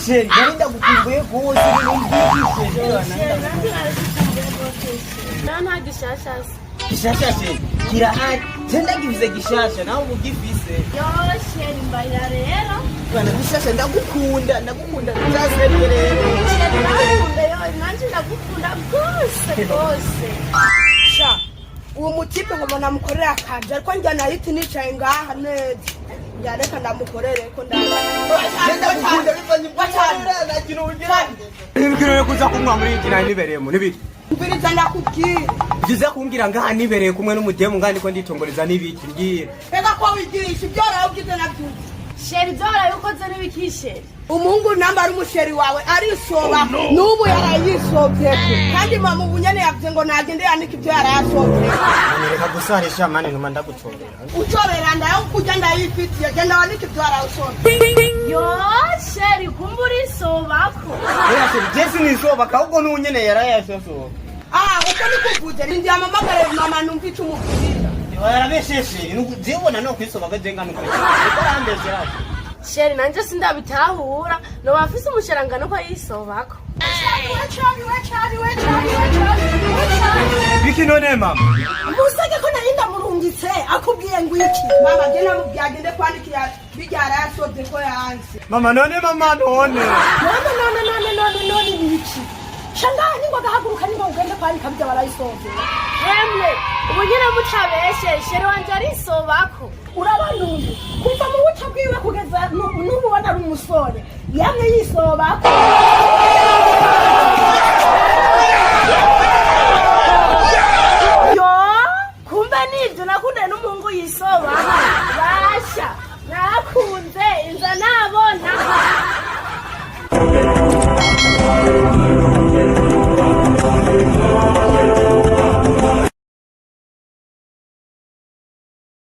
sheri naenda kukumbuye gose nana gishashas gishasha sheri kirahari tenda givuze gishasha nawe ubugifise yo sheri mbayira rero bana gishasha ndagukunda nzaseri rero nanje ndagukunda gose sha uwo mutipe ngo namukorera akaje ariko njya nahita nicaye ngaha neza yareka ndamukorere ko ndagukunda bivanye kuza kumwa muri iki nani nibereyemo nibiki mbiriza ndakubwira Jiza kumbwira ngaha nibereye kumwe n'umudemu ngandi ko nditongoreza nibiki mbwira reka ko wigirisha ibyo waravugize nabyo sheri byora yuko zo nibikishe umuhungu nambara umusheri wawe arisoba n'ubu yarayisobyeko kandi mama ubunyane yavuze ngo nagende yandika ibyo yarayasobyeko reka gusarisha mani ntuma ndagucobera ucobera ndayo kujya ndayifitiye genda wandika ibyo yarayasobyeko yo sheri kumbura isobako oya sheri jesi nisoba ahubwo n'unyene yarayasosoba uko nikuvuze ndi amamagare mama numva icyo umubwira yarabesheshe nubona no kwisoba gajenga nuko arambeshera sheri nanje sindabitahura no bafise umusherangano ko yisobako biki none mama musege ko narinda murungitse akubwiye ngo iki mama je namubyagende kwandikira bijyara yasobye ko yanze mama none iki shangaye ningo gahaguruka ningo ugende kwandika bijya barayisobye hemwe ubu nyine mutabeshe sheri wanje arisobako urabanduye kumva mu buca bwiwe kugeza n'ubu ubona ari umusore yamye yisobako